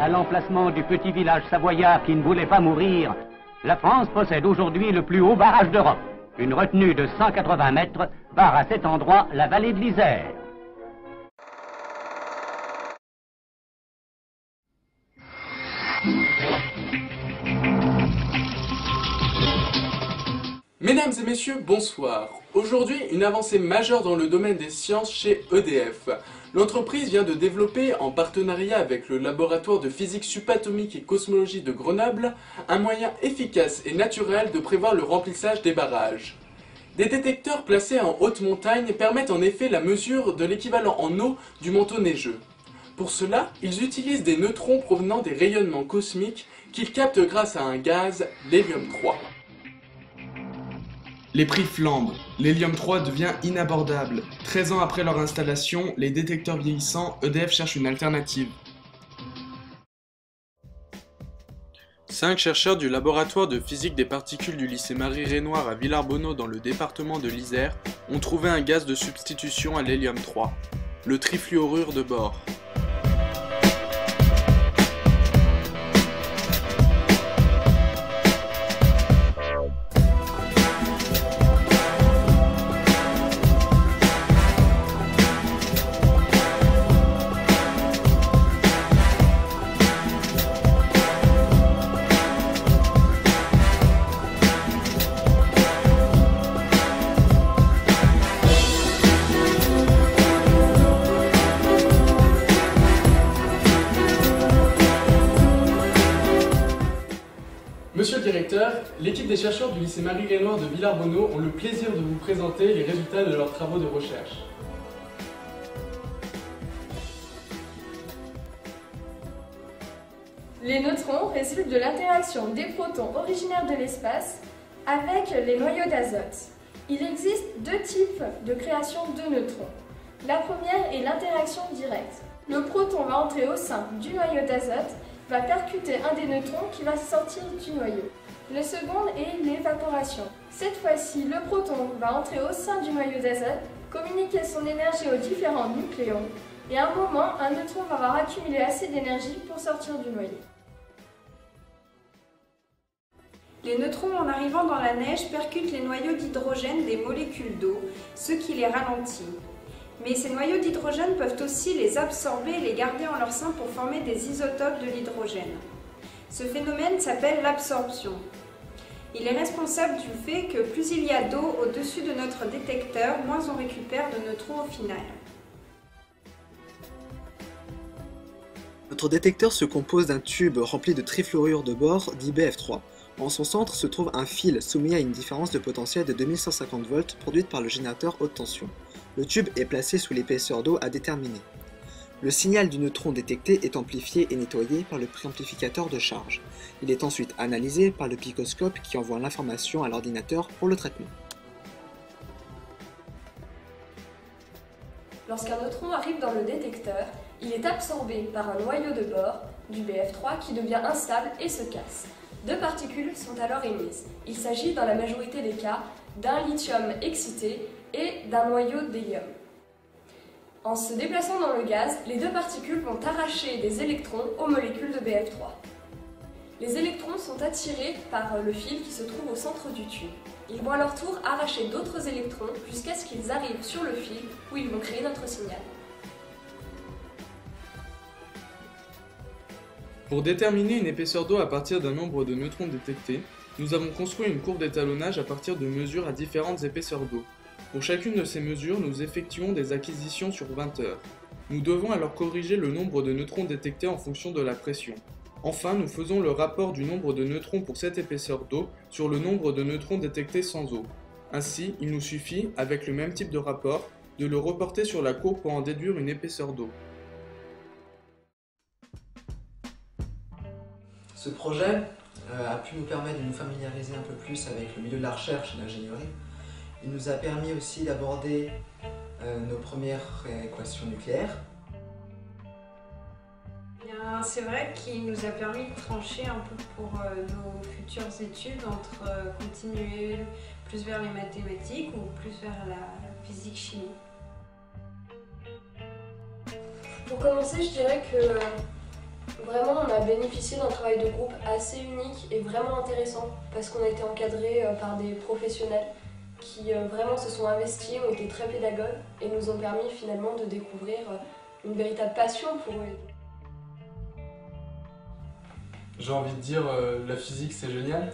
à l'emplacement du petit village savoyard qui ne voulait pas mourir, la France possède aujourd'hui le plus haut barrage d'Europe. Une retenue de 180 mètres barre à cet endroit la vallée de l'Isère. Mesdames et messieurs, bonsoir. Aujourd'hui, une avancée majeure dans le domaine des sciences chez EDF. L'entreprise vient de développer, en partenariat avec le laboratoire de physique subatomique et cosmologie de Grenoble, un moyen efficace et naturel de prévoir le remplissage des barrages. Des détecteurs placés en haute montagne permettent en effet la mesure de l'équivalent en eau du manteau neigeux. Pour cela, ils utilisent des neutrons provenant des rayonnements cosmiques qu'ils captent grâce à un gaz, l'hélium-3. Les prix flambent, l'hélium-3 devient inabordable. 13 ans après leur installation, les détecteurs vieillissants, EDF cherche une alternative. 5 chercheurs du laboratoire de physique des particules du lycée Marie-Renoir à Villarbonneau dans le département de l'Isère ont trouvé un gaz de substitution à l'hélium-3, le trifluorure de bore. Monsieur le directeur, l'équipe des chercheurs du lycée Marie-Renoir de Villarbonneau ont le plaisir de vous présenter les résultats de leurs travaux de recherche. Les neutrons résultent de l'interaction des protons originaires de l'espace avec les noyaux d'azote. Il existe deux types de création de neutrons. La première est l'interaction directe. Le proton va entrer au sein du noyau d'azote, va percuter un des neutrons qui va sortir du noyau. Le second est l'évaporation. Cette fois-ci, le proton va entrer au sein du noyau d'azote, communiquer son énergie aux différents nucléons, et à un moment, un neutron va avoir accumulé assez d'énergie pour sortir du noyau. Les neutrons, en arrivant dans la neige, percutent les noyaux d'hydrogène des molécules d'eau, ce qui les ralentit. Mais ces noyaux d'hydrogène peuvent aussi les absorber et les garder en leur sein pour former des isotopes de l'hydrogène. Ce phénomène s'appelle l'absorption. Il est responsable du fait que plus il y a d'eau au-dessus de notre détecteur, moins on récupère de neutrons au final. Notre détecteur se compose d'un tube rempli de trifluorure de bore, dit BF3. En son centre se trouve un fil soumis à une différence de potentiel de 2150 volts produite par le générateur haute tension. Le tube est placé sous l'épaisseur d'eau à déterminer. Le signal du neutron détecté est amplifié et nettoyé par le préamplificateur de charge. Il est ensuite analysé par le picoscope qui envoie l'information à l'ordinateur pour le traitement. Lorsqu'un neutron arrive dans le détecteur, il est absorbé par un noyau de bore, du BF3, qui devient instable et se casse. Deux particules sont alors émises. Il s'agit dans la majorité des cas d'un lithium excité et d'un noyau d'hélium. En se déplaçant dans le gaz, les deux particules vont arracher des électrons aux molécules de BF3. Les électrons sont attirés par le fil qui se trouve au centre du tube. Ils vont à leur tour arracher d'autres électrons jusqu'à ce qu'ils arrivent sur le fil où ils vont créer notre signal. Pour déterminer une épaisseur d'eau à partir d'un nombre de neutrons détectés, nous avons construit une courbe d'étalonnage à partir de mesures à différentes épaisseurs d'eau. Pour chacune de ces mesures, nous effectuons des acquisitions sur 20 heures. Nous devons alors corriger le nombre de neutrons détectés en fonction de la pression. Enfin, nous faisons le rapport du nombre de neutrons pour cette épaisseur d'eau sur le nombre de neutrons détectés sans eau. Ainsi, il nous suffit, avec le même type de rapport, de le reporter sur la courbe pour en déduire une épaisseur d'eau. Ce projet a pu nous permettre de nous familiariser un peu plus avec le milieu de la recherche et de l'ingénierie. Il nous a permis aussi d'aborder nos premières équations nucléaires. C'est vrai qu'il nous a permis de trancher un peu pour nos futures études entre continuer plus vers les mathématiques ou plus vers la physique-chimie. Pour commencer, je dirais que Vraiment, on a bénéficié d'un travail de groupe assez unique et vraiment intéressant parce qu'on a été encadrés par des professionnels qui vraiment se sont investis, ont été très pédagogues et nous ont permis finalement de découvrir une véritable passion pour eux. J'ai envie de dire, la physique c'est génial.